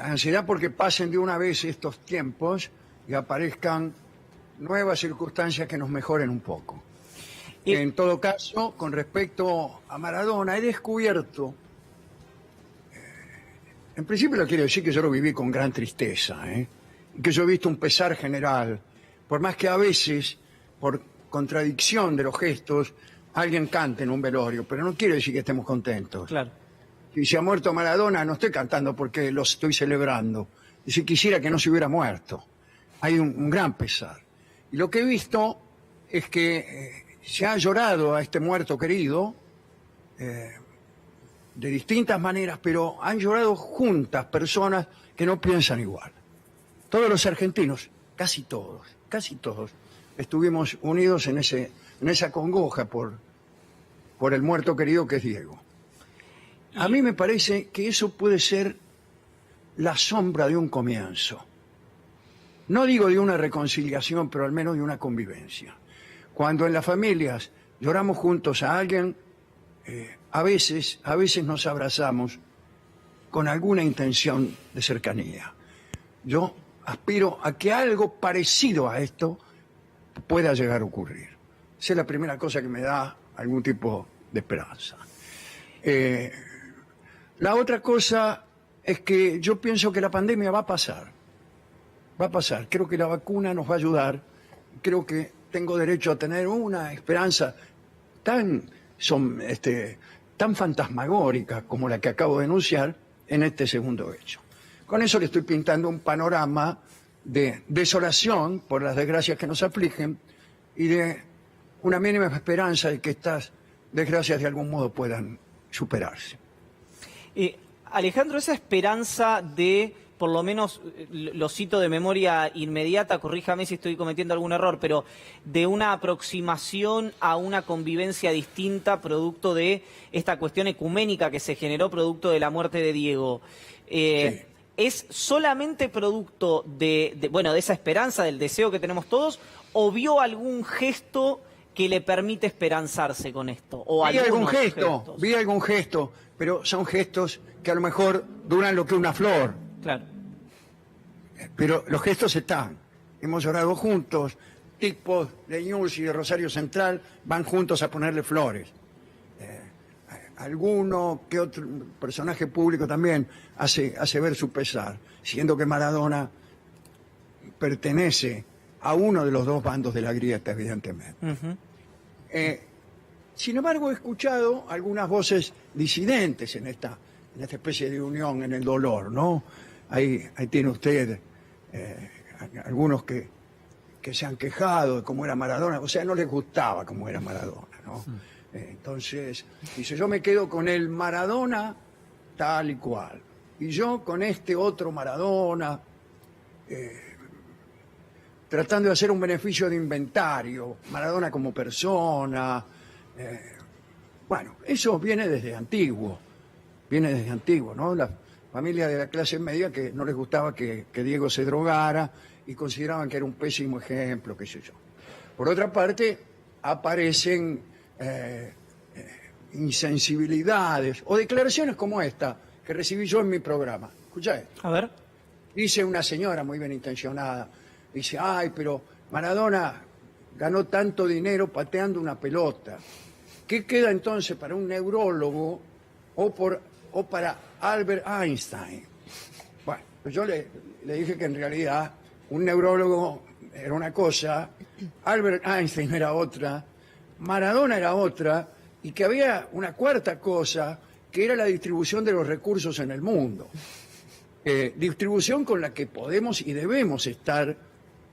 Ansiedad porque pasen de una vez estos tiempos y aparezcan nuevas circunstancias que nos mejoren un poco. En todo caso, con respecto a Maradona, he descubierto, en principio le quiero decir que yo lo viví con gran tristeza, y que yo he visto un pesar general, por más que a veces, por contradicción de los gestos, alguien cante en un velorio, pero no quiere decir que estemos contentos. Claro. Si se ha muerto Maradona, no estoy cantando porque lo estoy celebrando. Y si quisiera que no se hubiera muerto. Hay un gran pesar. Y lo que he visto es que se ha llorado a este muerto querido de distintas maneras, pero han llorado juntas personas que no piensan igual. Todos los argentinos, casi todos, estuvimos unidos en esa congoja por el muerto querido que es Diego. A mí me parece que eso puede ser la sombra de un comienzo. No digo de una reconciliación, pero al menos de una convivencia. Cuando en las familias lloramos juntos a alguien, a veces nos abrazamos con alguna intención de cercanía. Yo aspiro a que algo parecido a esto pueda llegar a ocurrir. Esa es la primera cosa que me da algún tipo de esperanza. La otra cosa es que yo pienso que la pandemia va a pasar. Va a pasar. Creo que la vacuna nos va a ayudar. Creo que tengo derecho a tener una esperanza tan fantasmagórica como la que acabo de enunciar en este segundo hecho. Con eso le estoy pintando un panorama de desolación por las desgracias que nos afligen y de una mínima esperanza de que estas desgracias de algún modo puedan superarse. Alejandro, esa esperanza de, por lo menos lo cito de memoria inmediata, corríjame si estoy cometiendo algún error, pero de una aproximación a una convivencia distinta producto de esta cuestión ecuménica que se generó producto de la muerte de Diego. Sí. ¿Es solamente producto de esa esperanza, del deseo que tenemos todos, o vio algún gesto que le permite esperanzarse con esto? ¿O vi algún gesto, pero son gestos que a lo mejor duran lo que una flor. Claro. Pero los gestos están. Hemos llorado juntos, tipos de Ñuls y de Rosario Central van juntos a ponerle flores. Alguno que otro personaje público también hace ver su pesar, siendo que Maradona pertenece a uno de los dos bandos de la grieta, evidentemente. Uh-huh. Sin embargo, he escuchado algunas voces disidentes en esta especie de unión en el dolor, ¿no? Ahí tiene usted algunos que se han quejado de cómo era Maradona, o sea, no les gustaba cómo era Maradona, ¿no? Entonces, dice, yo me quedo con el Maradona tal y cual, y yo con este otro Maradona, tratando de hacer un beneficio de inventario, Maradona como persona. Bueno, eso viene desde antiguo, ¿no? La familia de la clase media que no les gustaba que Diego se drogara y consideraban que era un pésimo ejemplo, qué sé yo. Por otra parte, aparecen insensibilidades o declaraciones como esta que recibí yo en mi programa. Escuchá esto. A ver. Dice una señora muy bien intencionada, dice, ay, pero Maradona ganó tanto dinero pateando una pelota. ¿Qué queda entonces para un neurólogo o para Albert Einstein? Bueno, pues yo le dije que en realidad un neurólogo era una cosa, Albert Einstein era otra, Maradona era otra, y que había una cuarta cosa, que era la distribución de los recursos en el mundo. Distribución con la que podemos y debemos estar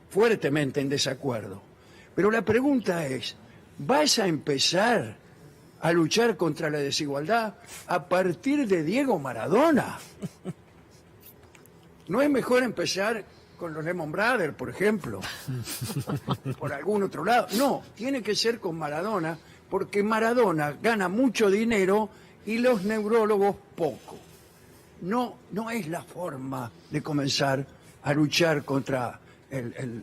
fuertemente en desacuerdo. Pero la pregunta es, ¿vas a empezar a luchar contra la desigualdad a partir de Diego Maradona? ¿No es mejor empezar con los Lehman Brothers, por ejemplo? Por algún otro lado. No, tiene que ser con Maradona, porque Maradona gana mucho dinero y los neurólogos poco. No es la forma de comenzar a luchar contra el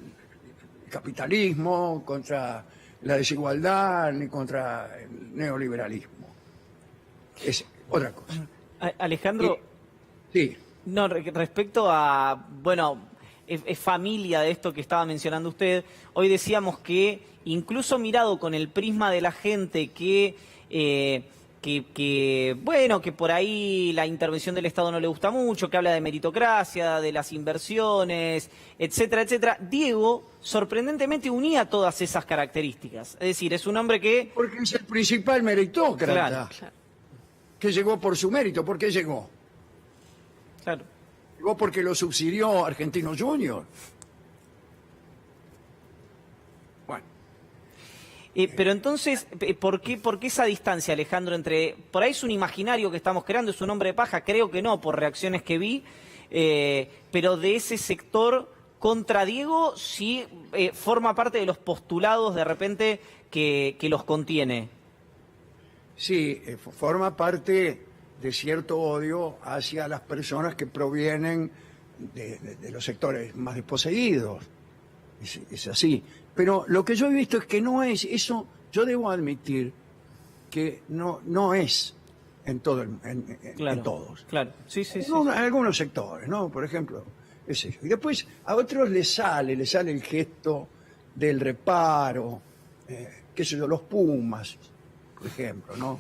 capitalismo, contra la desigualdad, ni contra el neoliberalismo. Es otra cosa. Alejandro, sí. No, respecto a, bueno, es familia de esto que estaba mencionando usted. Hoy decíamos que incluso mirado con el prisma de la gente bueno, que por ahí la intervención del Estado no le gusta mucho, que habla de meritocracia, de las inversiones, etcétera, etcétera. Diego, sorprendentemente, unía todas esas características. Es decir, es un hombre que... Porque es el principal meritócrata. Claro, Que llegó por su mérito. ¿Por qué llegó? claro. Llegó porque lo subsidió Argentinos Juniors. Bueno, Pero entonces, por qué esa distancia, Alejandro, entre... Por ahí es un imaginario que estamos creando, es un hombre de paja, creo que no, por reacciones que vi, pero de ese sector contra Diego sí forma parte de los postulados de repente que los contiene. sí, forma parte de cierto odio hacia las personas que provienen de los sectores más desposeídos. Es así. Pero lo que yo he visto es que no es eso. Yo debo admitir que no es en todo Claro, en todos. claro. Sí, sí, sí. En algunos sectores, ¿no? Por ejemplo, es eso. Y después a otros les sale el gesto del reparo, qué sé yo, los Pumas, por ejemplo, ¿no?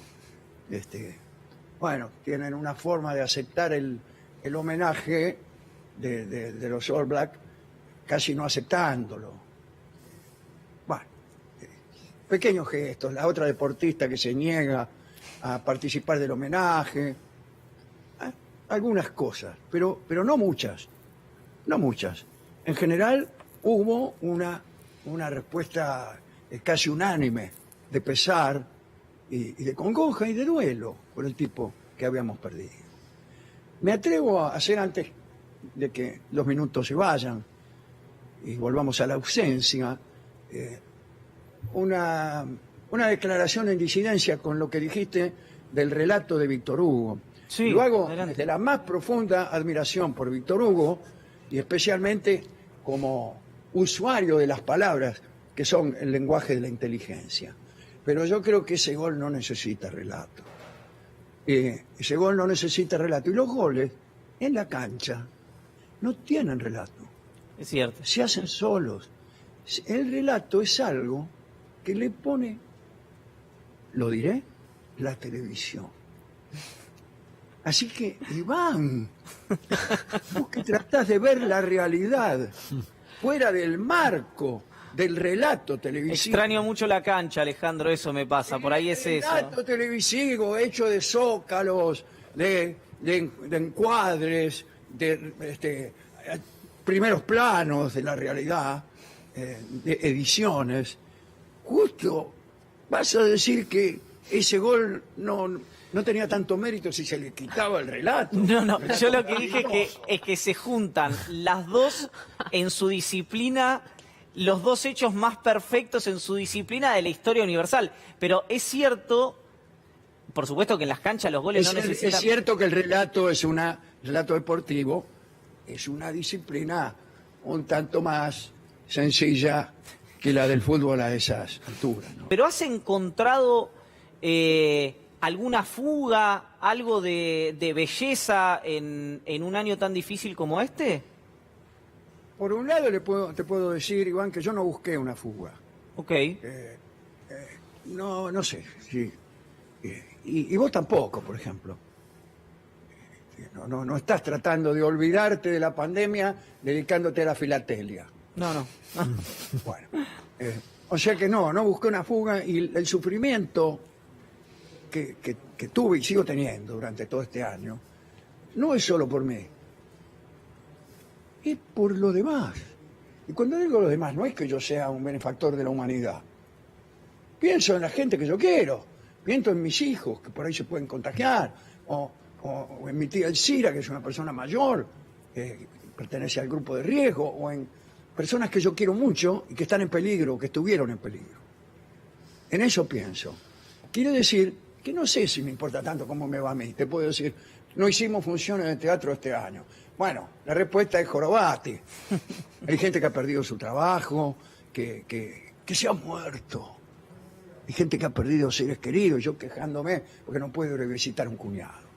Bueno, tienen una forma de aceptar el homenaje de los All Black, casi no aceptándolo. Bueno, pequeños gestos. La otra deportista que se niega a participar del homenaje. Algunas cosas, pero no muchas. No muchas. En general hubo una respuesta casi unánime de pesar y de congoja y de duelo por el tipo que habíamos perdido. Me atrevo a hacer, antes de que los minutos se vayan y volvamos a la ausencia, una declaración en disidencia con lo que dijiste del relato de Víctor Hugo. Sí, lo hago adelante. desde la más profunda admiración por Víctor Hugo y especialmente como usuario de las palabras que son el lenguaje de la inteligencia. Pero yo creo que ese gol no necesita relato. Ese gol no necesita relato. Y los goles en la cancha no tienen relato. Es cierto. Se hacen solos. El relato es algo que le pone, lo diré, la televisión. Así que, Iván, vos que tratás de ver la realidad fuera del marco del relato televisivo. Extraño mucho la cancha, Alejandro, eso me pasa, por ahí es eso. El relato televisivo hecho de zócalos, de encuadres, de primeros planos de la realidad, de ediciones. Justo vas a decir que ese gol no tenía tanto mérito si se le quitaba el relato. No, yo lo que dije es que se juntan las dos en su disciplina, los dos hechos más perfectos en su disciplina de la historia universal. Pero es cierto, por supuesto que en las canchas los goles no necesitan... Es cierto que el relato relato deportivo es una disciplina un tanto más sencilla que la del fútbol a esas alturas, ¿no? Pero ¿has encontrado alguna fuga, algo de belleza en un año tan difícil como este? Por un lado te puedo decir, Iván, que yo no busqué una fuga. Ok. No sé. Sí. Y vos tampoco, por ejemplo. No estás tratando de olvidarte de la pandemia dedicándote a la filatelia. No. Bueno, o sea que no busqué una fuga y el sufrimiento que tuve y sigo teniendo durante todo este año no es solo por mí, es por lo demás. Y cuando digo lo demás, no es que yo sea un benefactor de la humanidad. Pienso en la gente que yo quiero, pienso en mis hijos, que por ahí se pueden contagiar, o en mi tía Elcira, que es una persona mayor, que pertenece al grupo de riesgo, o en personas que yo quiero mucho y que están en peligro, que estuvieron en peligro. En eso pienso. Quiere decir que no sé si me importa tanto cómo me va a mí. Te puedo decir, no hicimos funciones de teatro este año. Bueno, la respuesta es jorobate. Hay gente que ha perdido su trabajo, que se ha muerto. Hay gente que ha perdido seres queridos, yo quejándome porque no puedo ir a visitar a un cuñado.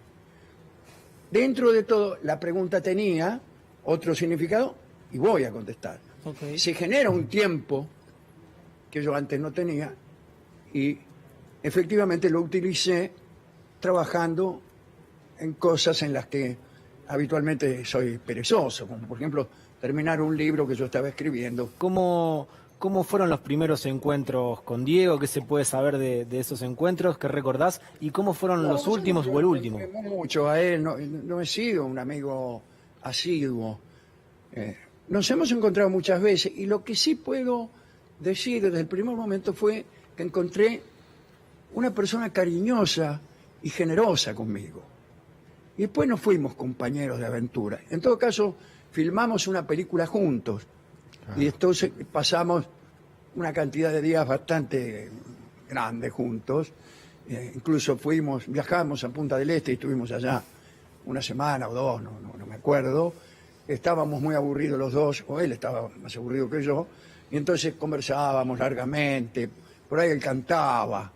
dentro de todo, la pregunta tenía otro significado y voy a contestar. Ok. Se genera un tiempo que yo antes no tenía y efectivamente lo utilicé trabajando en cosas en las que habitualmente soy perezoso, como por ejemplo terminar un libro que yo estaba escribiendo. ¿Cómo fueron los primeros encuentros con Diego? ¿Qué se puede saber de esos encuentros? ¿Qué recordás? ¿Y cómo fueron los últimos o el último? Mucho a él, no he sido un amigo asiduo. Nos hemos encontrado muchas veces y lo que sí puedo decir desde el primer momento fue que encontré una persona cariñosa y generosa conmigo. Y después nos fuimos compañeros de aventura. En todo caso, filmamos una película juntos. Y entonces pasamos una cantidad de días bastante grande juntos. Incluso viajamos a Punta del Este y estuvimos allá una semana o dos, no me acuerdo. Estábamos muy aburridos los dos, o él estaba más aburrido que yo, y entonces conversábamos largamente. Por ahí él cantaba.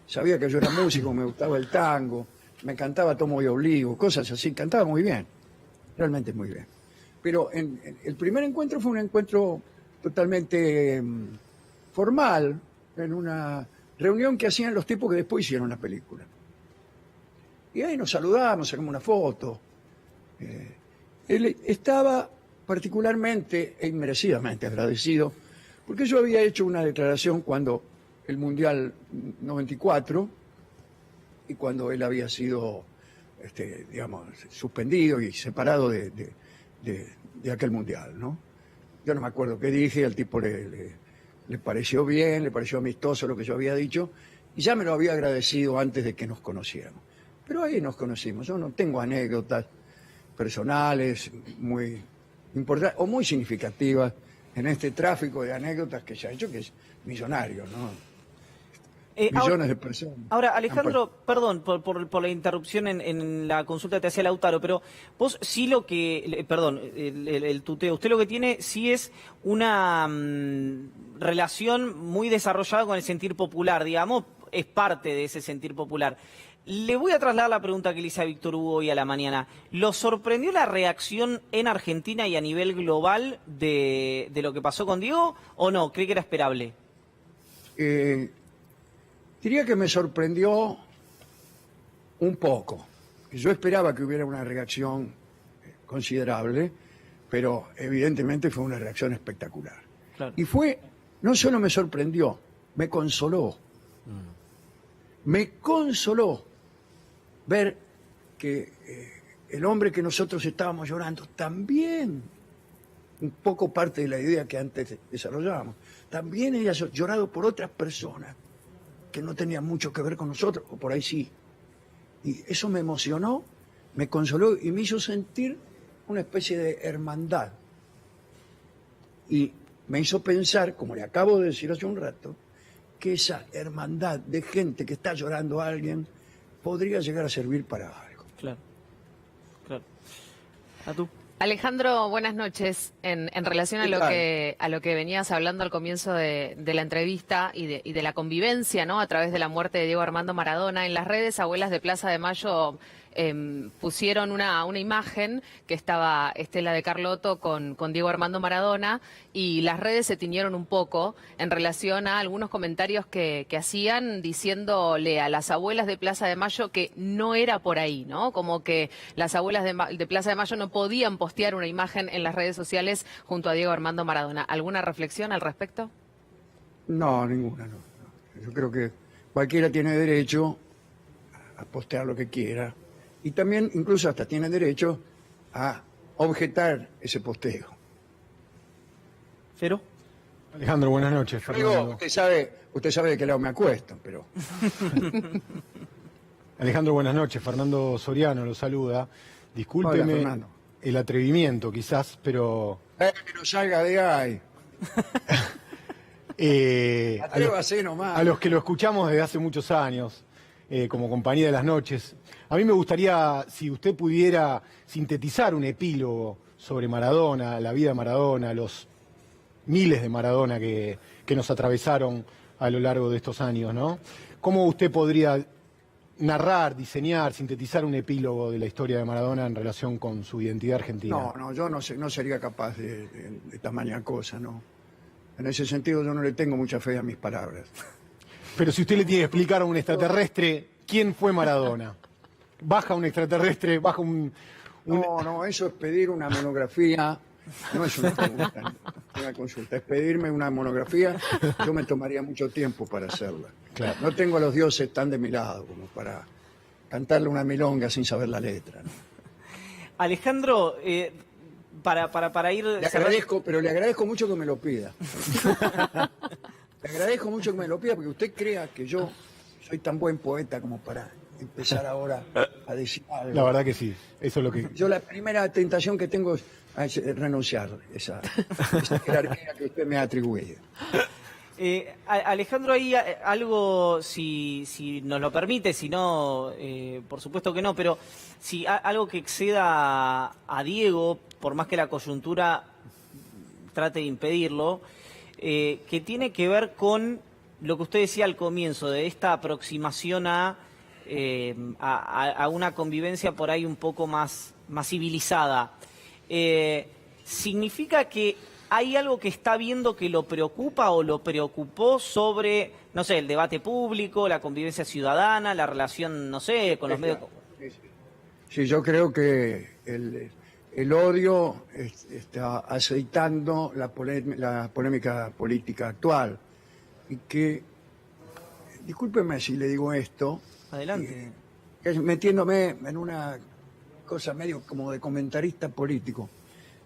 Sabía que yo era músico, me gustaba el tango, me cantaba Tomo y Obligo, cosas así. Cantaba muy bien, realmente muy bien. Pero el primer encuentro fue un encuentro totalmente formal, en una reunión que hacían los tipos que después hicieron la película. Y ahí nos saludamos, sacamos una foto. Él estaba particularmente e inmerecidamente agradecido, porque yo había hecho una declaración cuando el Mundial 94, y cuando él había sido, digamos, suspendido y separado de aquel Mundial, ¿no? Yo no me acuerdo qué dije, al tipo le pareció bien, le pareció amistoso lo que yo había dicho, y ya me lo había agradecido antes de que nos conociéramos. Pero ahí nos conocimos. Yo no tengo anécdotas personales muy importantes o muy significativas en este tráfico de anécdotas que se ha hecho, que es millonario, ¿no? Millones de personas. Ahora, Alejandro, perdón por la interrupción en la consulta que te hacía Lautaro, pero vos sí perdón, el tuteo, usted lo que tiene sí es una relación muy desarrollada con el sentir popular, digamos, es parte de ese sentir popular. Le voy a trasladar la pregunta que le hice a Víctor Hugo hoy a la mañana. ¿Lo sorprendió la reacción en Argentina y a nivel global de lo que pasó con Diego o no? ¿Cree que era esperable? Diría que me sorprendió un poco. Yo esperaba que hubiera una reacción considerable, pero evidentemente fue una reacción espectacular. Claro. Y no solo me sorprendió, me consoló. Me consoló ver que el hombre que nosotros estábamos llorando también, un poco parte de la idea que antes desarrollábamos, también había llorado por otras personas que no tenían mucho que ver con nosotros, o por ahí sí. Y eso me emocionó, me consoló y me hizo sentir una especie de hermandad. Y me hizo pensar, como le acabo de decir hace un rato, que esa hermandad de gente que está llorando a alguien podría llegar a servir para algo. Claro, claro. ¿A tú? Alejandro, buenas noches. En relación a lo que venías hablando al comienzo de la entrevista y de la convivencia, ¿no? A través de la muerte de Diego Armando Maradona, en las redes Abuelas de Plaza de Mayo pusieron una imagen que estaba Estela de Carlotto con Diego Armando Maradona, y las redes se tiñeron un poco en relación a algunos comentarios que hacían diciéndole a las Abuelas de Plaza de Mayo que no era por ahí, ¿no? Como que las Abuelas de Plaza de Mayo no podían postear una imagen en las redes sociales junto a Diego Armando Maradona. ¿Alguna reflexión al respecto? No, ninguna, no. Yo creo que cualquiera tiene derecho a postear lo que quiera. Y también, incluso hasta tiene derecho a objetar ese posteo. ¿Cero? Alejandro, buenas noches. Digo, usted sabe de qué lado me acuesto, pero... Alejandro, buenas noches. Fernando Soriano lo saluda. Discúlpeme. Hola, el atrevimiento, quizás, pero... Que no salga de ahí. Atrévase nomás. A los que lo escuchamos desde hace muchos años, como compañía de las noches, a mí me gustaría, si usted pudiera sintetizar un epílogo sobre Maradona, la vida de Maradona, los miles de Maradona que nos atravesaron a lo largo de estos años, ¿no? ¿Cómo usted podría narrar, diseñar, sintetizar un epílogo de la historia de Maradona en relación con su identidad argentina? No, yo no sería capaz de tamaña cosa, ¿no? En ese sentido yo no le tengo mucha fe a mis palabras. Pero si usted le tiene que explicar a un extraterrestre quién fue Maradona, baja un extraterrestre, baja un... No, eso es pedir una monografía, no es una pregunta, una consulta, es pedirme una monografía, yo me tomaría mucho tiempo para hacerla. Claro. No tengo a los dioses tan de mi lado como para cantarle una milonga sin saber la letra, ¿no? Alejandro, para ir... Le agradezco, pero le agradezco mucho que me lo pida. Le agradezco mucho que me lo pida porque usted crea que yo soy tan buen poeta como para empezar ahora a decir algo. La verdad que sí, eso es lo que... Yo la primera tentación que tengo es renunciar a esa jerarquía que usted me ha atribuido. Alejandro, hay algo, si nos lo permite, si no, por supuesto que no, pero si algo que exceda a Diego, por más que la coyuntura trate de impedirlo, que tiene que ver con lo que usted decía al comienzo, de esta aproximación a una convivencia por ahí un poco más civilizada. ¿Significa que hay algo que está viendo que lo preocupa o lo preocupó sobre, no sé, el debate público, la convivencia ciudadana, la relación, no sé, con los medios? Sí, yo creo que el odio está aceitando la polémica política actual. Y que, discúlpeme si le digo esto, Adelante. que es metiéndome en una cosa medio como de comentarista político,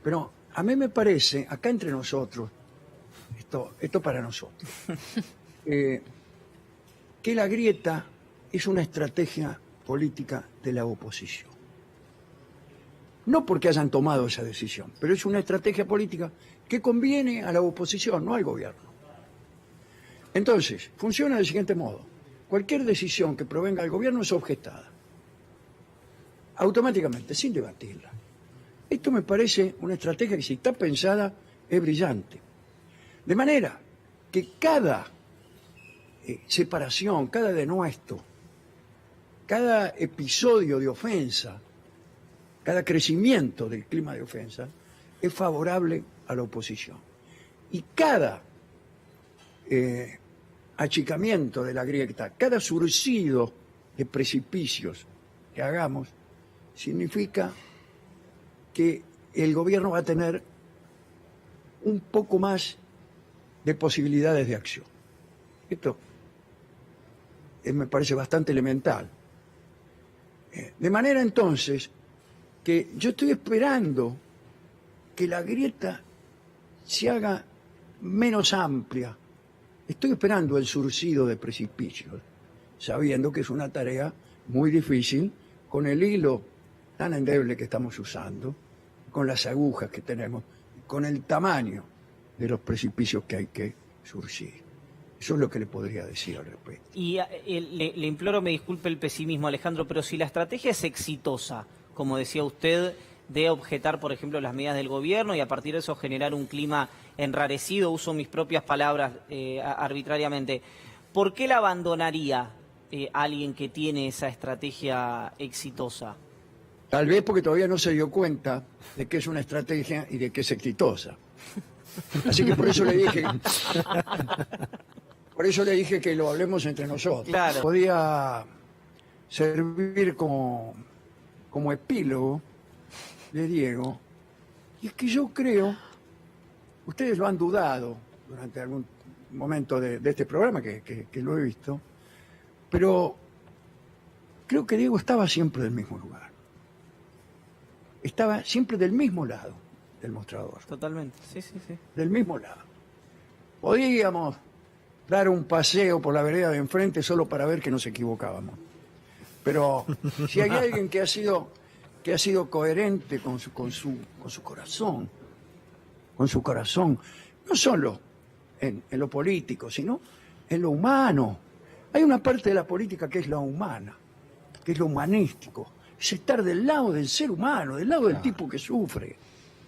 pero a mí me parece, acá entre nosotros, esto para nosotros, que la grieta es una estrategia política de la oposición. No porque hayan tomado esa decisión, pero es una estrategia política que conviene a la oposición, no al gobierno. Entonces, funciona del siguiente modo. Cualquier decisión que provenga del gobierno es objetada. Automáticamente, sin debatirla. Esto me parece una estrategia que si está pensada es brillante. De manera que cada separación, cada denuesto, cada episodio de ofensa, cada crecimiento del clima de ofensa es favorable a la oposición. Y cada achicamiento de la grieta, cada surcido de precipicios que hagamos, significa que el gobierno va a tener un poco más de posibilidades de acción. Esto me parece bastante elemental. De manera entonces que yo estoy esperando que la grieta se haga menos amplia. Estoy esperando el surcido de precipicios, sabiendo que es una tarea muy difícil con el hilo tan endeble que estamos usando, con las agujas que tenemos, con el tamaño de los precipicios que hay que surcir. Eso es lo que le podría decir al respecto. Y le imploro, me disculpe el pesimismo, Alejandro, pero si la estrategia es exitosa, como decía usted, de objetar, por ejemplo, las medidas del gobierno y a partir de eso generar un clima enrarecido, uso mis propias palabras arbitrariamente, ¿por qué la abandonaría alguien que tiene esa estrategia exitosa? Tal vez porque todavía no se dio cuenta de que es una estrategia y de que es exitosa. Así que por eso le dije que lo hablemos entre nosotros. Claro. Podía servir como epílogo de Diego. Y es que yo creo, ustedes lo han dudado durante algún momento de este programa, que lo he visto, pero creo que Diego estaba siempre del mismo lugar. Estaba siempre del mismo lado del mostrador. Totalmente, sí. Del mismo lado. Podíamos dar un paseo por la vereda de enfrente solo para ver que nos equivocábamos. Pero si hay alguien que ha sido coherente con su corazón, no solo en lo político, sino en lo humano. Hay una parte de la política que es la humana, que es lo humanístico. Es estar del lado del ser humano, del lado del tipo que sufre,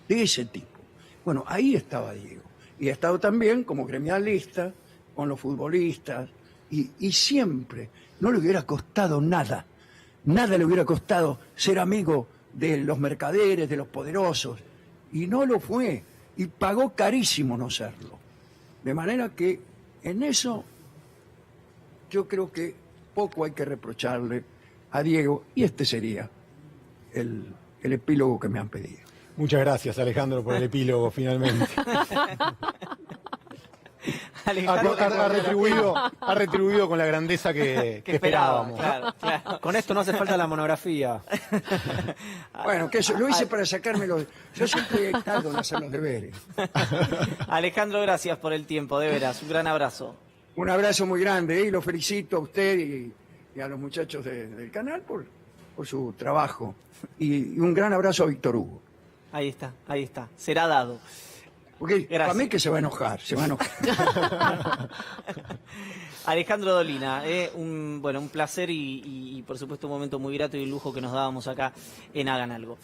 de ese tipo. Bueno, ahí estaba Diego. Y ha estado también como gremialista, con los futbolistas, y siempre, no le hubiera costado nada. Nada le hubiera costado ser amigo de los mercaderes, de los poderosos. Y no lo fue. Y pagó carísimo no serlo. De manera que en eso yo creo que poco hay que reprocharle a Diego. Y este sería el epílogo que me han pedido. Muchas gracias, Alejandro, por el epílogo, finalmente. Alejandro, Ha retribuido con la grandeza que esperábamos. Claro. Con esto no hace falta la monografía. Bueno, que eso lo hice para sacarme los... Yo siempre tardo en hacer los deberes. Alejandro, gracias por el tiempo, de veras. Un gran abrazo. Un abrazo muy grande y lo felicito a usted y a los muchachos del canal por su trabajo. Y un gran abrazo a Víctor Hugo. Ahí está. Será dado. Porque Gracias. para mí que se va a enojar. Alejandro Dolina, un placer y por supuesto un momento muy grato y un lujo que nos dábamos acá en Hagan Algo.